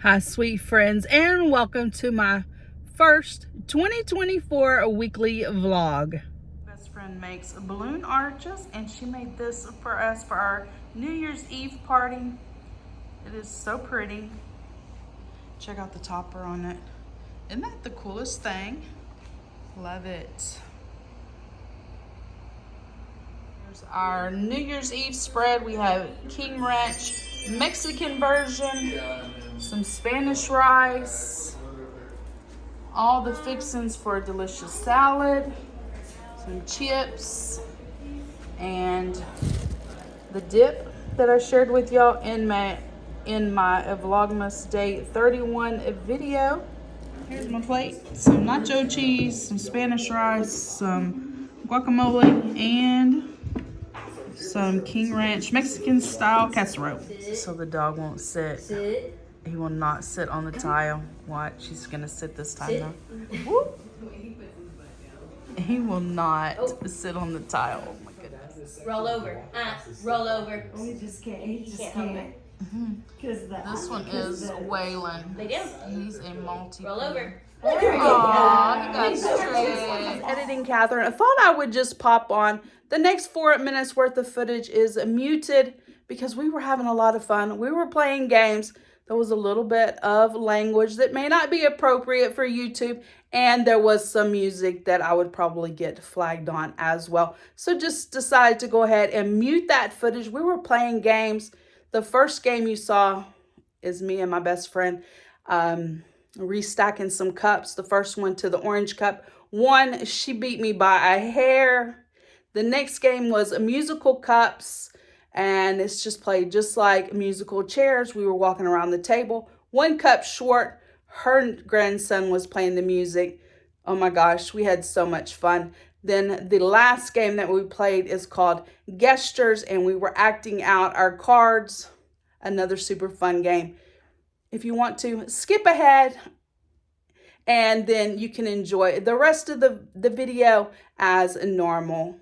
Hi, sweet friends, and welcome to my first 2024 weekly vlog. Best friend makes balloon arches, and she made this for us for our New Year's Eve party. It is so pretty. Check out the topper on it. Isn't that the coolest thing? Love it. Here's our New Year's Eve spread. We have King Ranch Mexican version, some Spanish rice, all the fixings for a delicious salad, some chips, and the dip that I shared with y'all in my Vlogmas Day 31 video. Here's my plate. Some nacho cheese, some Spanish rice, some guacamole, and some King Ranch Mexican style casserole. So the dog won't sit. He will not sit on the tile. Watch, he's gonna sit this time though. Whoop. He will not sit on the tile. Oh my goodness. Roll over. Roll over. We just can't. He just can't. This one is Waylon. Lay down. He's a multi. Roll over. Aww, you got straight. Editing Catherine. I thought I would just pop on. The next 4 minutes worth of footage is muted because we were having a lot of fun. We were playing games. There was a little bit of language that may not be appropriate for YouTube, and there was some music that I would probably get flagged on as well. So just decided to go ahead and mute that footage. We were playing games. The first game you saw is me and my best friend restacking some cups. The first one to the orange cup. One, she beat me by a hair. The next game was musical cups. And it's just played just like musical chairs. We were walking around the table. 1 cup short. Her grandson was playing the music. Oh my gosh, we had so much fun. Then the last game that we played is called Gestures, and we were acting out our cards. Another super fun game. If you want to skip ahead, and then you can enjoy the rest of the video as normal.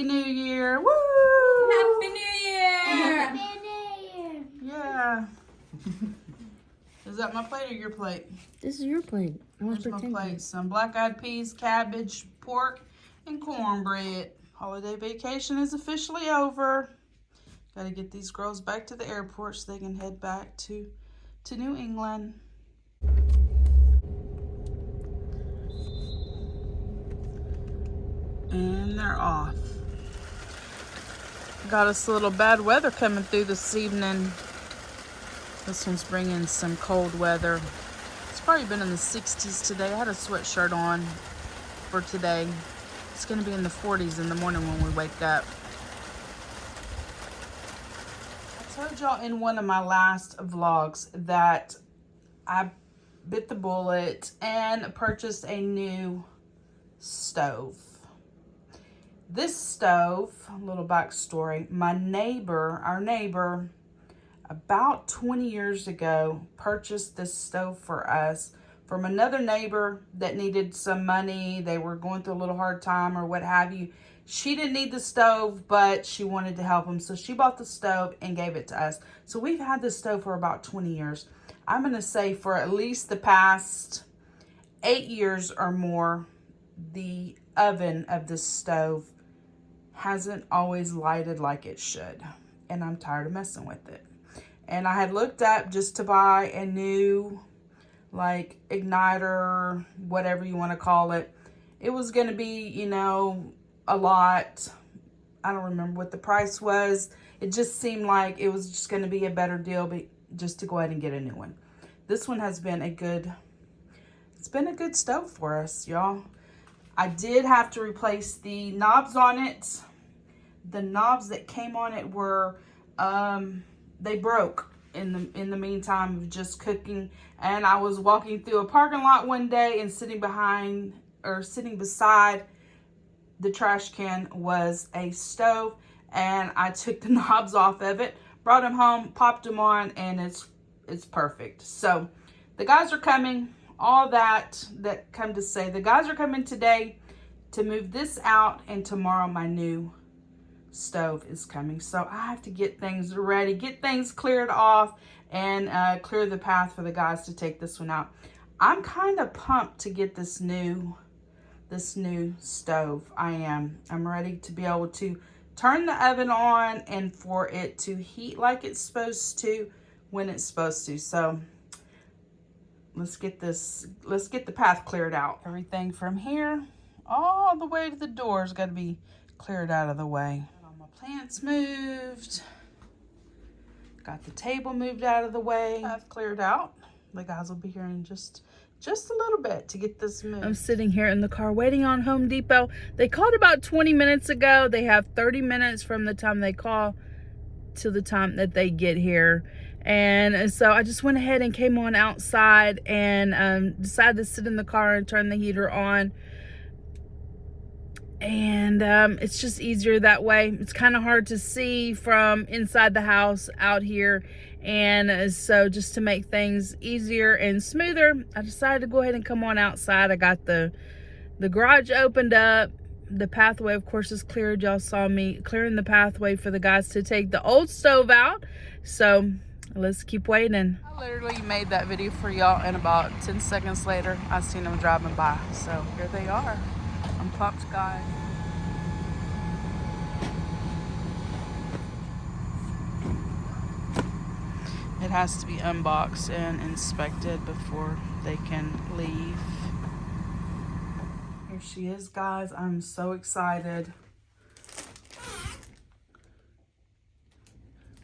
Happy New Year. Woo! Happy New Year! Yeah. Is that my plate or your plate? This is your plate. Here's my plate. Some black-eyed peas, cabbage, pork, and cornbread. Holiday vacation is officially over. Got to get these girls back to the airport so they can head back to New England. And they're off. Got us a little bad weather coming through this evening. This one's bringing some cold weather. It's probably been in the 60s today. I had a sweatshirt on for today. It's going to be in the 40s in the morning when we wake up. I told y'all in one of my last vlogs that I bit the bullet and purchased a new stove. This stove, a little backstory, our neighbor, about 20 years ago, purchased this stove for us from another neighbor that needed some money. They were going through a little hard time or what have you. She didn't need the stove, but she wanted to help him. So she bought the stove and gave it to us. So we've had this stove for about 20 years. I'm going to say for at least the past 8 years or more, the oven of this stove hasn't always lighted like it should. And I'm tired of messing with it. And I had looked up just to buy a new, like, igniter, whatever you want to call it. It was going to be, you know, a lot. I don't remember what the price was. It just seemed like it was just going to be a better deal, but just to go ahead and get a new one. This one has been it's been a good stove for us, y'all. I did have to replace the knobs on it. The knobs that came on it were, they broke in the meantime of just cooking. And I was walking through a parking lot one day and sitting beside the trash can was a stove. And I took the knobs off of it, brought them home, popped them on, and it's perfect. So the guys are coming. All that come to say, the guys are coming today to move this out, and tomorrow my new stove is coming. So I have to get things ready, get things cleared off, and clear the path for the guys to take this one out. I'm kind of pumped to get this new stove. I'm ready to be able to turn the oven on and for it to heat like it's supposed to when it's supposed to. So let's get the path cleared out. Everything from here all the way to the door is got to be cleared out of the way. All my plants moved. Got the table moved out of the way. Path cleared out. The guys will be here in just a little bit to get this moved. I'm sitting here in the car waiting on Home Depot. They called about 20 minutes ago. They have 30 minutes from the time they call to the time that they get here. And so I just went ahead and came on outside and decided to sit in the car and turn the heater on. And it's just easier that way. It's kind of hard to see from inside the house out here. And so just to make things easier and smoother, I decided to go ahead and come on outside. I got the garage opened up. The pathway, of course, is cleared. Y'all saw me clearing the pathway for the guys to take the old stove out. So let's keep waiting. I literally made that video for y'all, and about 10 seconds later, I seen them driving by. So here they are. I'm pumped, guys. It has to be unboxed and inspected before they can leave. Here she is, guys. I'm so excited.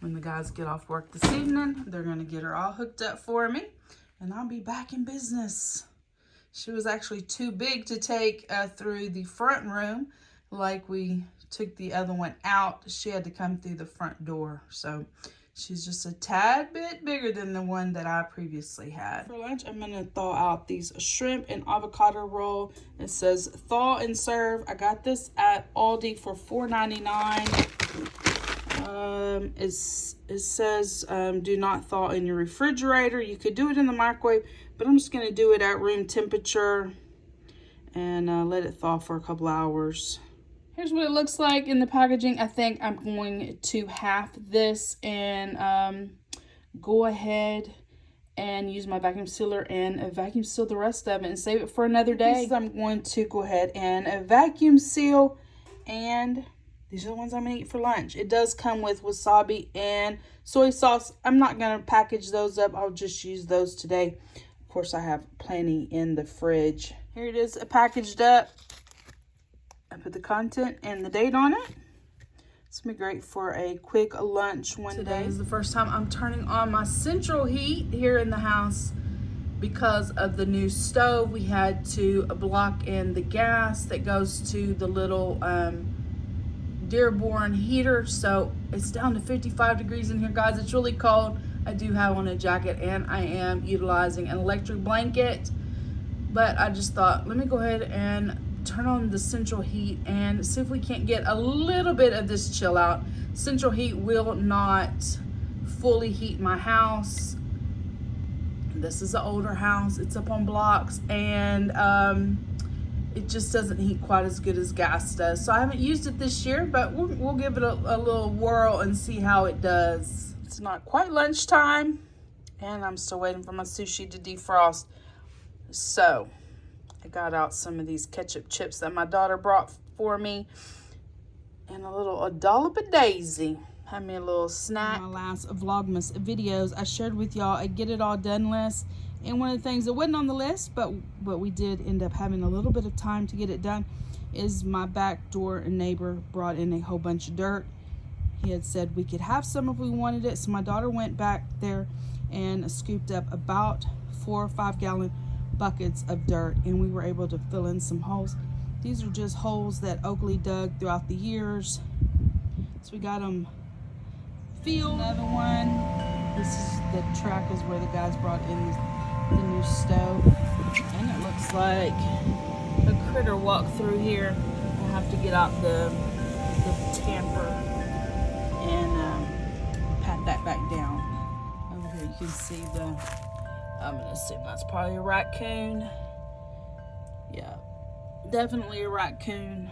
When the guys get off work this evening, they're going to get her all hooked up for me, and I'll be back in business. She was actually too big to take through the front room like we took the other one out. She had to come through the front door. So she's just a tad bit bigger than the one that I previously had. For lunch, I'm going to thaw out these shrimp and avocado roll. It says thaw and serve. I got this at Aldi for $4.99. It says do not thaw in your refrigerator. You could do it in the microwave, but I'm just going to do it at room temperature and let it thaw for a couple hours. Here's what it looks like in the packaging. I think I'm going to half this and go ahead and use my vacuum sealer and vacuum seal the rest of it and save it for another day. I'm going to go ahead and vacuum seal, and these are the ones I'm gonna eat for lunch. It does come with wasabi and soy sauce. I'm not gonna package those up. I'll just use those today. Of course, I have plenty in the fridge. Here it is packaged up. I put the content and the date on it. It's gonna be great for a quick lunch one day. Today is the first time I'm turning on my central heat here in the house because of the new stove. We had to block in the gas that goes to the little Dearborn heater, so it's down to 55 degrees in here, guys. It's really cold. I do have on a jacket and I am utilizing an electric blanket, but I just thought, let me go ahead and turn on the central heat and see if we can't get a little bit of this chill out. Central heat will not fully heat my house. This is an older house. It's up on blocks, and it just doesn't heat quite as good as gas does. So I haven't used it this year, but we'll give it a little whirl and see how it does. It's not quite lunchtime, and I'm still waiting for my sushi to defrost. So I got out some of these ketchup chips that my daughter brought for me, and a dollop of Daisy. Had me a little snack. My last Vlogmas videos, I shared with y'all a get it all done list, and one of the things that wasn't on the list, but we did end up having a little bit of time to get it done, is my back door neighbor brought in a whole bunch of dirt. He had said we could have some if we wanted it, so my daughter went back there and scooped up about 4 or 5 gallon buckets of dirt, and we were able to fill in some holes. These are just holes that Oakley dug throughout the years, so we got them filled. Another one. This is the track is where the guys brought in the new stove, and it looks like a critter walked through here. I have to get out the tamper and pat that back down. Over here you can see I'm gonna assume that's probably a raccoon. Yeah, definitely a raccoon.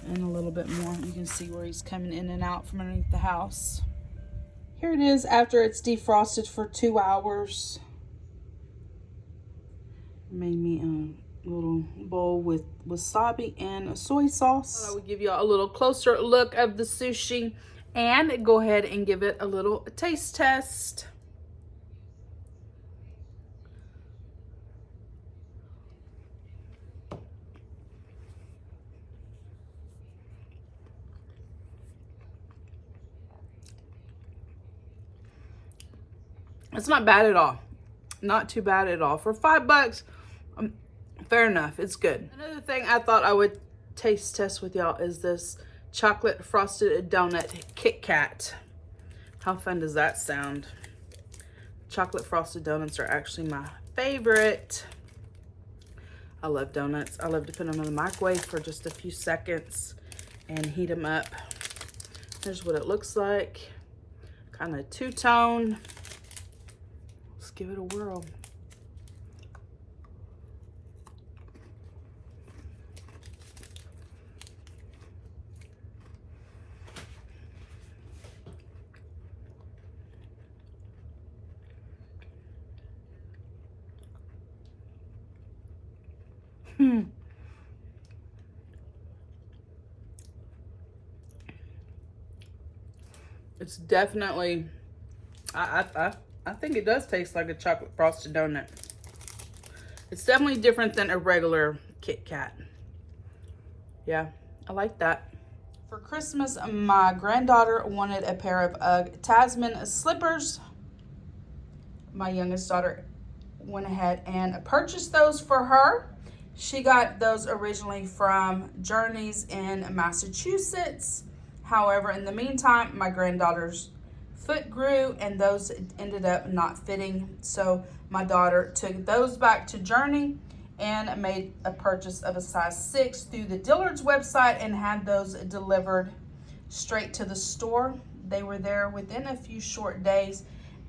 And a little bit more. You can see where he's coming in and out from underneath the house. Here it is after it's defrosted for 2 hours. Made me a little bowl with wasabi and soy sauce. I would give y'all a little closer look of the sushi and go ahead and give it a little taste test. It's not bad at all. Not too bad at all. For $5, fair enough. It's good. Another thing I thought I would taste test with y'all is this chocolate frosted donut Kit Kat. How fun does that sound? Chocolate frosted donuts are actually my favorite. I love donuts. I love to put them in the microwave for just a few seconds and heat them up. Here's what it looks like. Kind of two-tone. Let's give it a whirl. It's definitely, I think it does taste like a chocolate frosted donut. It's definitely different than a regular Kit Kat. Yeah, I like that. For Christmas, my granddaughter wanted a pair of UGG Tasman slippers. My youngest daughter went ahead and purchased those for her. She got those originally from Journeys in Massachusetts. However, in the meantime, my granddaughter's foot grew and those ended up not fitting. So my daughter took those back to Journey and made a purchase of a size 6 through the Dillard's website and had those delivered straight to the store. They were there within a few short days,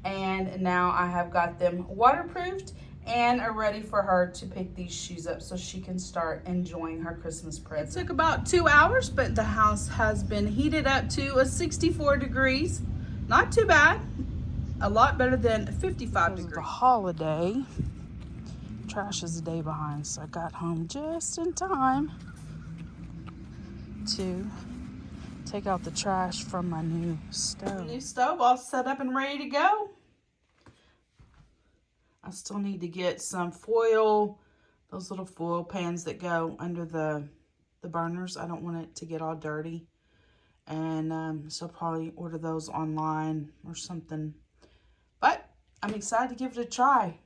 and now I have got them waterproofed and are ready for her to pick these shoes up so she can start enjoying her Christmas present. It took about 2 hours, but the house has been heated up to 64 degrees. Not too bad. A lot better than 55 degrees. The holiday, trash is a day behind, so I got home just in time to take out the trash from my new stove. New stove all set up and ready to go. I still need to get some foil, those little foil pans that go under the burners. I don't want it to get all dirty. And so I'll probably order those online or something. But I'm excited to give it a try.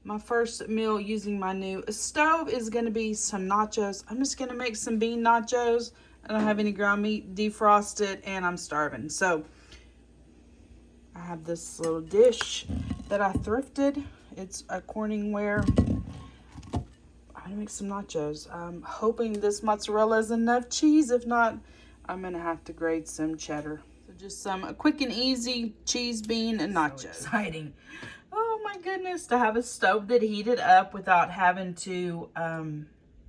My first meal using my new stove is going to be some nachos. I'm just going to make some bean nachos. I don't have any ground meat defrosted and I'm starving. So I have this little dish that I thrifted. It's a Corningware. I'm gonna make some nachos. I'm hoping this mozzarella is enough cheese. If not, I'm gonna have to grate some cheddar. So just some quick and easy cheese, bean, and nachos. So exciting. Oh my goodness, to have a stove that heated up without having to,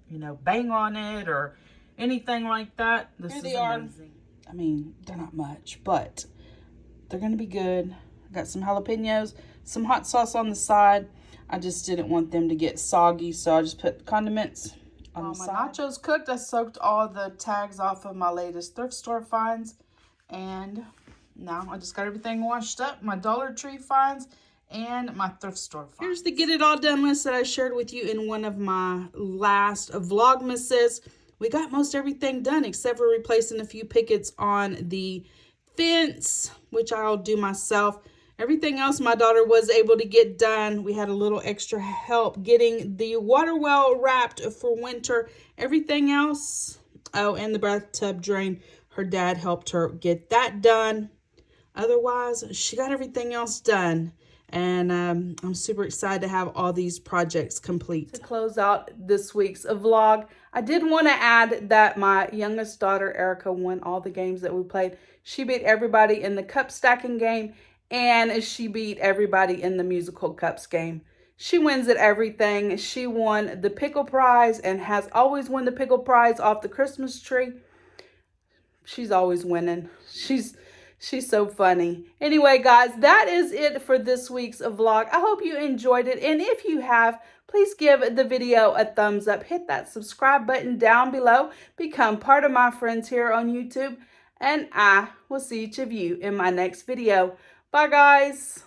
you know, bang on it or anything like that. This is amazing. I mean, they're not much, but they're gonna be good. I got some jalapenos, some hot sauce on the side. I just didn't want them to get soggy, so I just put condiments on the side. My nachos cooked. I soaked all the tags off of my latest thrift store finds, and now I just got everything washed up. My Dollar Tree finds and my thrift store finds. Here's the get it all done list that I shared with you in one of my last Vlogmases. We got most everything done except for replacing a few pickets on the fence, which I'll do myself. Everything else my daughter was able to get done. We had a little extra help getting the water well wrapped for winter. Everything else, oh, and the bathtub drain, her dad helped her get that done. Otherwise, she got everything else done. And I'm super excited to have all these projects complete. To close out this week's vlog, I did want to add that my youngest daughter, Erica, won all the games that we played. She beat everybody in the cup stacking game, and she beat everybody in the musical cups game. She wins at everything. She won the pickle prize and has always won the pickle prize off the Christmas tree. She's always winning. She's so funny. Anyway, guys, that is it for this week's vlog. I hope you enjoyed it. And if you have, please give the video a thumbs up. Hit that subscribe button down below. Become part of my friends here on YouTube. And I will see each of you in my next video. Bye, guys.